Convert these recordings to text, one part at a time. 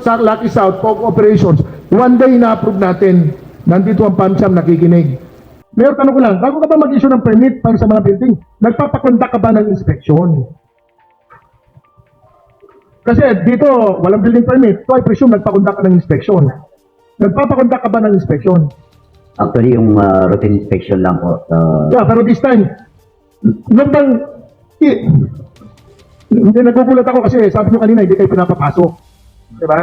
sa Lucky South, POG operations, one day na-approve natin. Nandito ang PAMSAM nakikinig. Mayor, tanong ko lang, bago ka ba mag-issue ng permit para sa mga building, nagpapakondak ka ba ng inspeksyon? Kasi dito, walang building permit, so I presume nagpakondak ka ng inspeksyon. Nagpapakondak ka ba ng inspeksyon? Actually, yung routine inspection lang po. Yeah, pero this time, nung bang, hindi, nagugulat ako kasi sabi nyo kanina, hindi kayo pinapapasok. Diba?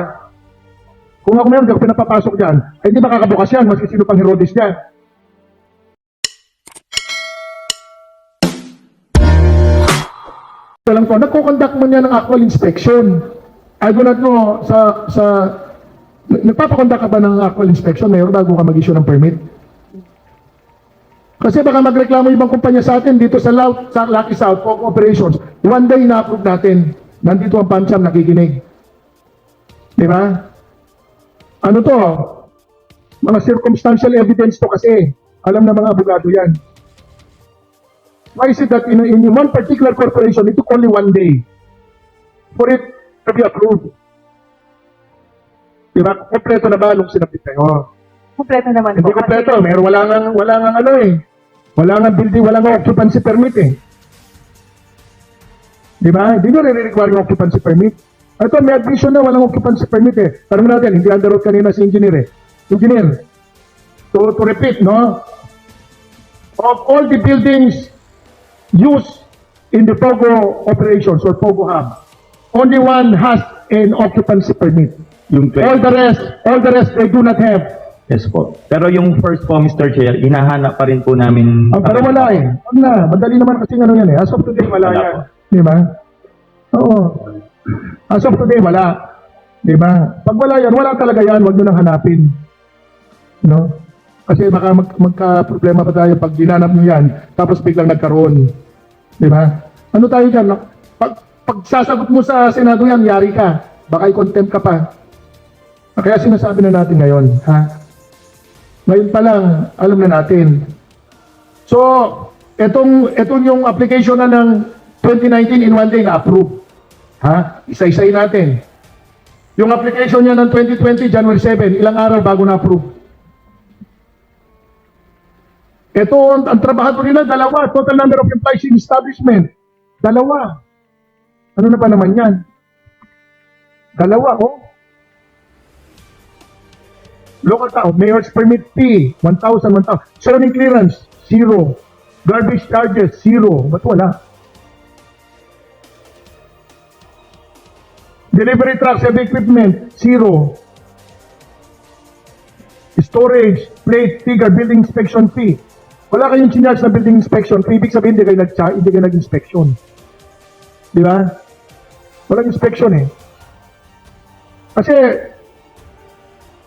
Kung ako meron, hindi ako pinapapasok dyan, ay hindi makakabukas yan, maski sino pang Herodes dyan. Lang to, nagko-conduct mo niya ng actual inspection. I do not know, nagpapakondak ka ba ng actual inspection, Mayor, bago ka mag-issue ng permit? Kasi baka magreklamo ibang kumpanya sa atin dito sa Lucky South, POG operations, one day na-approve natin. Nandito ang PAMSAM nakikinig. Di ba? Ano to? Mga circumstantial evidence to kasi. Alam na mga abogado yan. Why is it that in one particular corporation, it took only one day for it to be approved? Diba? Kompleto na ba nung sinabit kayo? Kompleto naman Hindi po. kompleto. Meron wala nga ano eh. Wala nga building, wala nga occupancy permit eh. Diba? Hindi nyo re-require yung occupancy permit. Ito, may admission na walang occupancy permit eh. Parang natin, hindi under oath kanina si engineer eh. Engineer, to repeat, no? Of all the buildings used in the POGO operations or POGO hub, only one has an occupancy permit. Yung All the rest, they do not have. Yes po. Pero yung first po, Mr. Chair, hinahanap pa rin po namin. Pero wala eh. Wag na. Madali naman kasi ano yan eh. As of today, wala Wala yan. po. Di ba? Oo. As of today, wala. Di ba? Pag wala yan, wala talaga yan. Wag nyo nang hanapin. No? Kasi baka magka-problema pa tayo pag ginanap nyo yan, tapos biglang nagkaroon. Di ba? Ano tayo dyan? No? Pag sasagot mo sa Senado yan, yari ka. Baka i-contempt ka pa. Kaya sinasabi na natin ngayon, ha? Ngayon pa lang, alam na natin. So, etong yung application na ng 2019 in one day na approve. Ha? Isa-isay natin. Yung application niya ng 2020, January 7, ilang araw bago na-approve. Ito, ang trabaho nila, dalawa. Total number of employees in establishment. Dalawa. Ano na ba naman yan? Dalawa, oh. Local tao, mayor's permit fee, 1,000. Zoning clearance, 0. Garbage charges, 0. Ba't wala? Delivery trucks, heavy equipment, 0. Storage, plate, figure, building inspection fee. Wala kayong charge na building inspection fee. Ibig sabihin, hindi kayo nag-inspection. Di ba? Walang inspection eh. Kasi,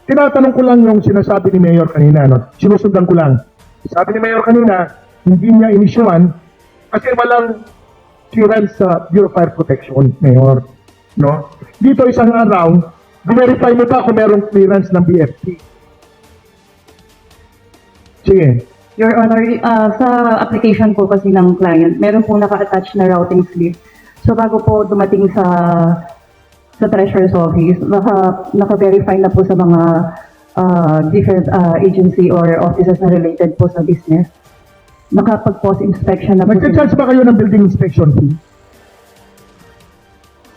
tinatanong ko lang yung sinasabi ni Mayor kanina, no? Sinusundan ko lang. Sabi ni Mayor kanina, hindi niya inisyuan kasi walang clearance sa Bureau of Fire Protection, Mayor. No? Dito isang araw, verify mo ba kung merong clearance ng BFP? Sige. Your Honor, sa application po kasi ng client, meron po naka-attach na routing slip. So bago po dumating sa Treasurer's Office, naka-verify na po sa mga different agency or offices na related po sa business. Nakapag-post inspection na po. Nagcha-charge ba kayo ng building inspection fee?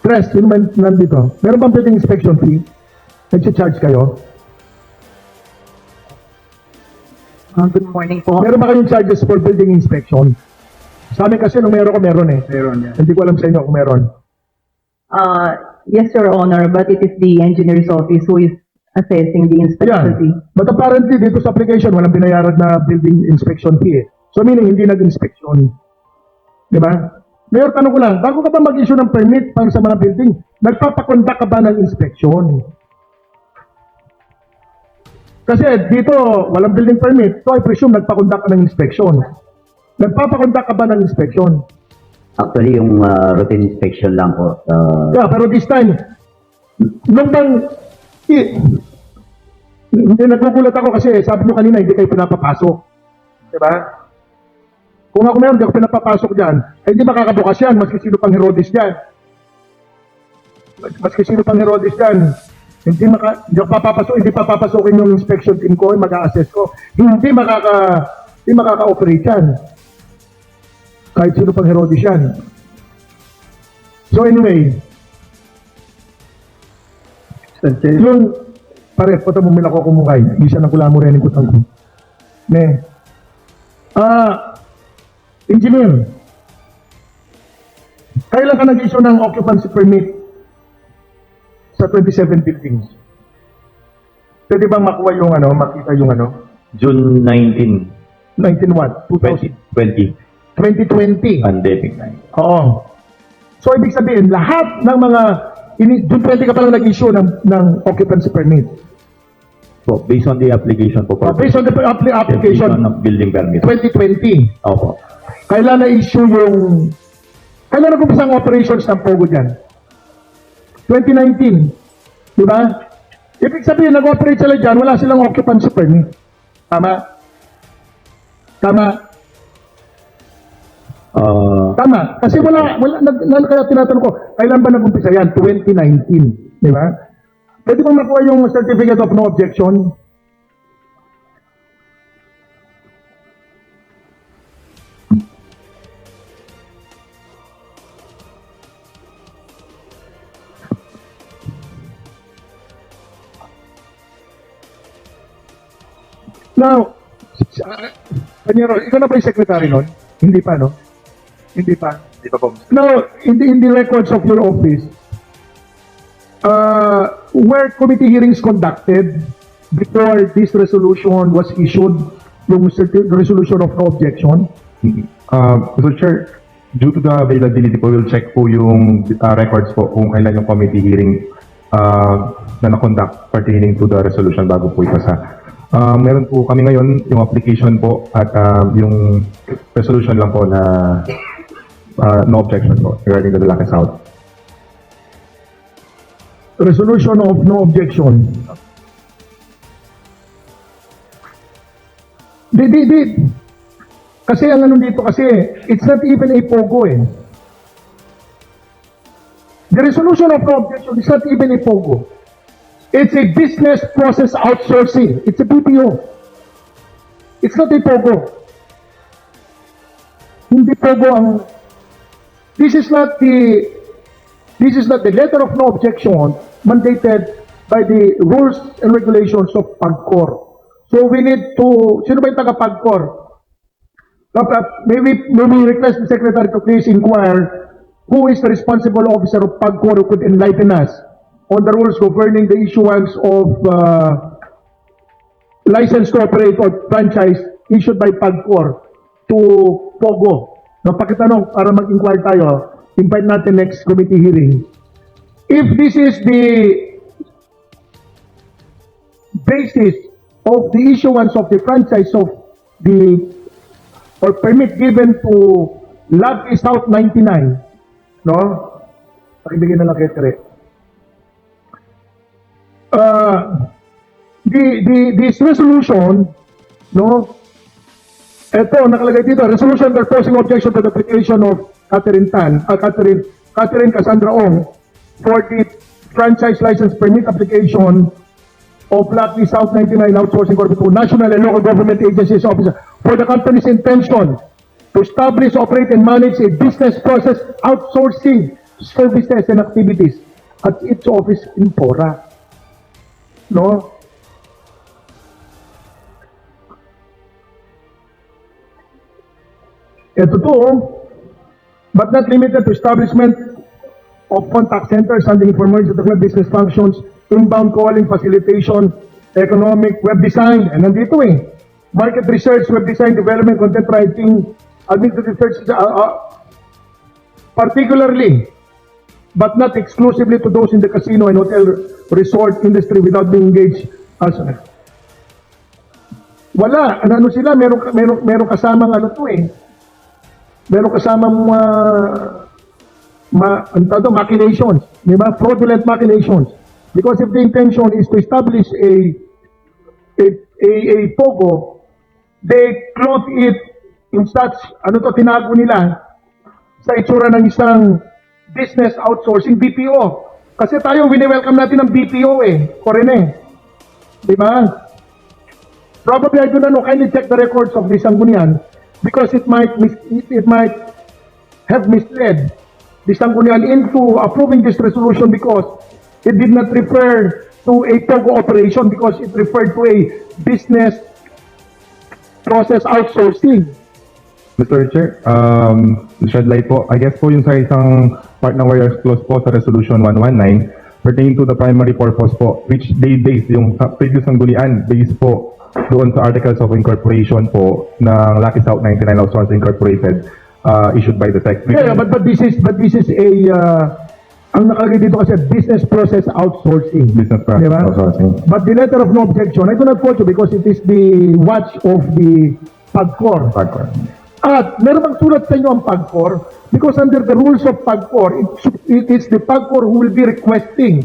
Press, yun naman nandito. Meron bang building inspection fee? Nagcha-charge kayo? Good morning po. Meron ba kayong charges for building inspection? Sa amin kasi nung meron eh. Meron yan. Hindi ko alam sa inyo kung meron. Yes, Your Honor, but it is the engineer's office who is assessing the inspection fee. But apparently dito sa application walang binayaran na building inspection fee eh. So meaning hindi nag-inspection. Di ba? Mayor, tanong ko lang, bago ka ba mag-issue ng permit para sa mga building, nagpapakondak ka ba ng inspection? Kasi dito, walang building permit, so I presume nagpakondak ka ng inspection. Nagpapakondak ka ba ng inspection? Actually, yung routine inspection lang po. Yeah, pero this time, nung bang, hindi, nagugulat ako kasi sabi mo kanina, hindi kayo pinapapasok. Diba? Kung ako meron, hindi ako pinapapasok dyan, ay hindi makakabukas yan, maski sino pang Herodes dyan. Maski sino pang Herodes dyan. hindi papapasokin yung inspection team ko, mag-a-assess ko. Hindi makaka-operate yan. Kahit sino pang Herodes yan. So anyway, yung pare, pata mo mila ko kumukay. Isa ng kulamo rin yung kutang ko. Engineer, kailan ka nag-issue ng occupancy permit sa 27 buildings? Pwede bang makuha yung makita yung June 19, 19 what? 2020, 2020. pandemic na. Oo. So, ibig sabihin, lahat ng mga, June 20 ka pa lang nag-issue ng occupancy permit. Po, based on the application po. Based on the application, ng building permit. 2020. Opo. Kailan na-issue kailan nag-umpisa ang operations ng Pogo dyan? 2019. Di ba? Ibig sabihin, nag-operate sila dyan, wala silang occupancy permit. Tama? Tama. Kasi kaya tinatanong ko, kailan ba nag-umpisa yan? 2019. Di ba? Pwede bang makuha yung certificate of no objection? Now, Panyero, ikaw na ba yung secretary nun? Hindi pa, no? Hindi pa. Di ba po? Now, in the records of your office, were committee hearings conducted before this resolution was issued, yung resolution of no objection? Mr. Chair, due to the availability po, we'll check po yung records po kung kailan yung committee hearing na na-conduct pertaining to the resolution bago po ipasa. Meron po kami ngayon yung application po at yung resolution lang po na no objection po regarding the Lucky South. Resolution of no objection. Kasi ang dito kasi, it's not even a POGO eh. The resolution of no objection is not even a POGO. It's a business process outsourcing. It's a BPO. It's not a POGO. Hindi POGO ang... This is not the letter of no objection mandated by the rules and regulations of PAGCOR. So we need to... Sino ba yung taga-PAGCOR? Maybe request the Secretary to please inquire who is the responsible officer of PAGCOR who could enlighten us on the rules governing the issuance of license to operate or franchise issued by PAGCOR to POGO. Napakitanong para mag-inquire tayo, invite natin next committee hearing. If this is the basis of the issuance of the franchise of or permit given to Lucky South 99, no? Pakibigyan na lang kay Tere. This resolution, no? Ito, nakalagay dito, resolution proposing objection to the application of Catherine Cassandra Ong for the franchise license permit application of Lucky South 99 Outsourcing Corporation to national and local government agencies officer for the company's intention to establish, operate, and manage a business process outsourcing services and activities at its office in Pora. No? Ito to, but not limited to establishment of contact centers handling information to web business functions, inbound calling, facilitation, economic, web design, and nandito market research, web design, development, content writing, administrative research, particularly, but not exclusively to those in the casino and hotel resort industry without being engaged as wala, sila, meron kasamang meron kasamang machinations, di ba? Fraudulent machinations. Because if the intention is to establish a POGO, they clothe it in such, tinago nila sa itsura ng isang business outsourcing BPO. Kasi tayo, wini-welcome natin ang BPO Corene. Di ba? Probably, I do not know, kindly check the records of the Sangguniang because it might have misled the Sangguniang into approving this resolution because it did not refer to a POGO operation because it referred to a business process outsourcing. Mr. Chair, shed light po, I guess po yung sa isang part ng warriors clause po sa Resolution 119 pertaining to the primary purpose po, which they base yung sa previous sanggunian, based po doon sa Articles of Incorporation po ng Lucky South 99 Outsourcing Incorporated issued by the SEC. Yeah, but this is a ang nakalagay dito kasi business process outsourcing. Business process Diba? outsourcing. But the letter of no objection, I do not quote you because it is the watch of the PAGCOR. Hardcore. At meron bang sulat sa inyo ang PAGCOR? Because under the rules of PAGCOR, it is the PAGCOR who will be requesting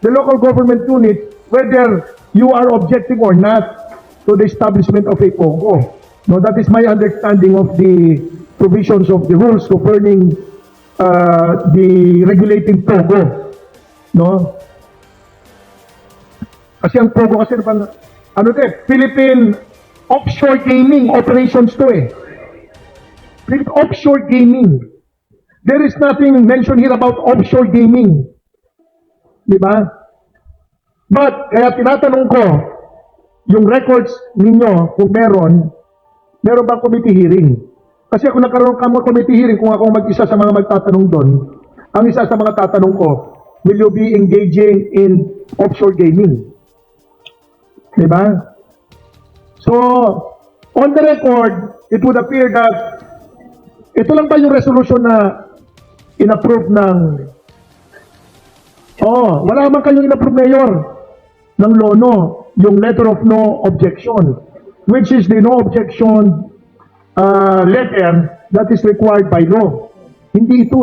the local government unit whether you are objecting or not to the establishment of a POGO. No, that is my understanding of the provisions of the rules governing the regulating POGO. No? Kasi ang POGO kasi ano to Philippine Offshore Gaming Operations to Philippine Offshore Gaming. There is nothing mentioned here about offshore gaming. Di ba? But, kaya tinatanong ko, yung records ninyo, kung meron bang committee hearing? Kasi kung nagkaroon ka mo committee hearing, kung ako mag-isa sa mga magtatanong doon, ang isa sa mga tatanong ko, will you be engaging in offshore gaming? Di ba? So, on the record, it would appear that ito lang ba yung resolution na in-approve ng wala man kayong in-approve, Mayor, ng LONO, yung letter of no objection, which is the no objection letter that is required by law. Hindi ito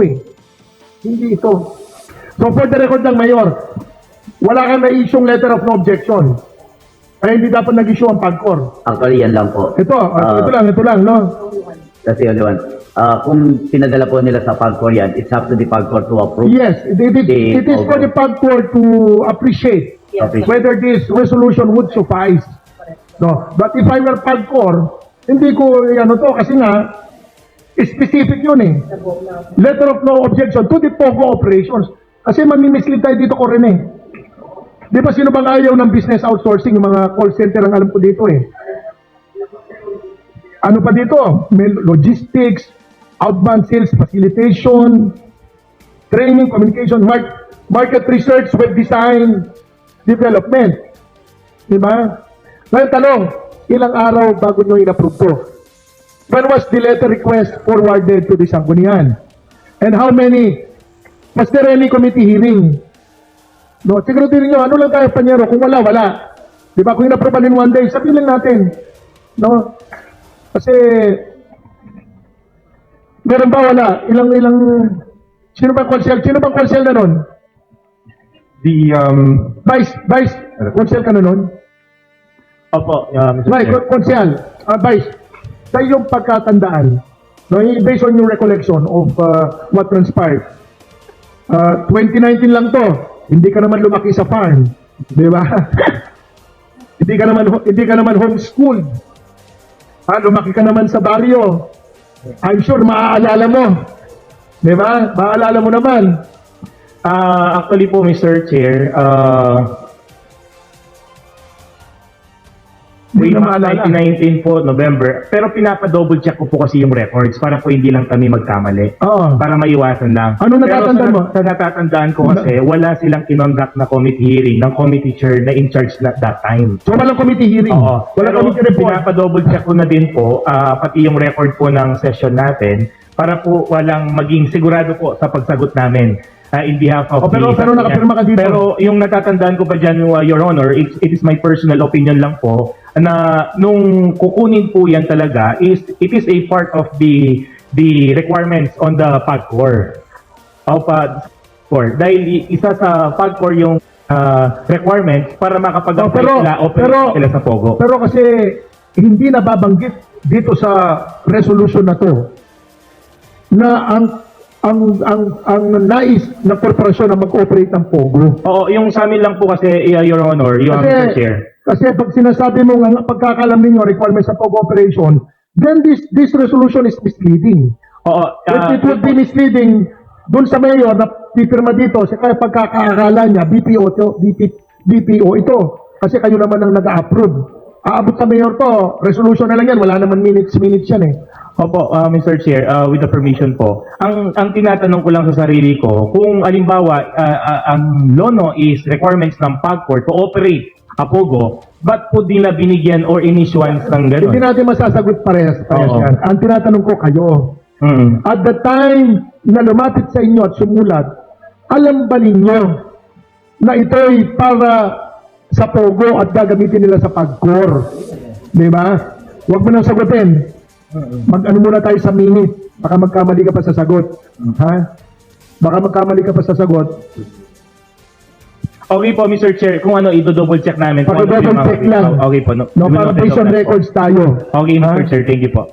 Hindi ito. So for the record lang, Mayor, wala kang na-issue letter of no objection. Kaya hindi dapat nag-issue ang PAGCOR. Actually, yan lang po. Ito lang, no? Kasi only one. Kung pinadala po nila sa PAGCOR yan, it's up to the PAGCOR to approve. Yes, it is for the PAGCOR to appreciate whether this resolution would suffice. No, but if I were PAGCOR, hindi ko kasi nga specific yun Letter of no objection to the POGO operations. Kasi mamimislead tayo dito ko rin Di ba sino bang ayaw ng business outsourcing, yung mga call center ang alam ko dito Ano pa dito? May logistics, outbound sales facilitation, training, communication, market research, web design, development. Diba? Ngayon tanong, ilang araw bago nyo in-approve to? When was the letter request forwarded to the Sangguniang? And how many? Was there any committee hearing? No, siguro din nyo, ano lang tayo, Panyero? Kung wala. Diba? Kung in-approve in one day, sabihin lang natin. No? Kasi, meron ba wala? Sino bang konsel na nun? The, Vice, konsel ka na nun? Opo, Mr. Right, Chair. konsel, Vice, sa iyong pagkatandaan, no, based on your recollection of what transpired, 2019 lang to, hindi ka naman lumaki sa farm, di ba? hindi ka naman homeschooled. Lumaki ka naman sa baryo. I'm sure maaalala mo. Di ba? Maaalala mo naman. Actually po, Mr. Chair, Hindi way ka back maalala. 2019 po, November. Pero pinapa-double check ko po kasi yung records para po hindi lang kami magkamali. Oo. Para maiwasan lang. Ano natatandaan mo? Sa natatandaan ko kasi, wala silang kinonduct na committee hearing ng committee chair na in charge na that time. So, walang committee hearing. Oo. Walang Pero committee report. pinapa-double check ko na din po, pati yung record po ng session natin, para po walang maging sigurado po sa pagsagot namin in behalf of pero nakapirma ka dito. Pero yung natatandaan ko pa dyan, Your Honor, it is my personal opinion lang po, na nung kukunin po yan talaga, it is a part of the requirements on the PAGCOR. Dahil isa sa PAGCOR yung requirements para makapag-operate sila sa POGO. Pero kasi hindi nababanggit dito sa resolution na to na ang ang nais ng korporasyon na mag-operate ng POGO. Oo, yung sa amin lang po kasi, Your Honor, Your Mr. Chair. Kasi pag sinasabi mo ang pagkakalam ninyo requirements sa POGO operation, then this resolution is misleading. Oo, It would be misleading dun sa mayor na pipirma dito sa kaya pagkakaakala niya BPO ito. Kasi kayo naman ang nag-approve. Aabot sa mayor to, resolution na lang yan, wala naman minutes yan eh. Opo, Mr. Chair, with the permission po. Ang tinatanong ko lang sa sarili ko, kung alimbawa, ang LONO is requirements ng PAGCOR to operate a POGO, ba't po di na binigyan or inissuance ng gano'n? Hindi natin masasagot parehas Oo. yan. Ang tinatanong ko kayo, at the time na lumapit sa inyo at sumulat, alam ba ninyo na ito'y para sa POGO at gagamitin nila sa PAGCOR? Di ba? Huwag mo nang sagutin. Mag-ano muna tayo sa minute. Baka magkamali ka pa sa sagot. Ha? Baka magkamali ka pa sa sagot. Okay po, Mr. Chair, kung ano, i-double check namin. Pag-double check lang. Okay po. No, para based on records tayo. Okay, Mr. Ha? Chair, thank you po.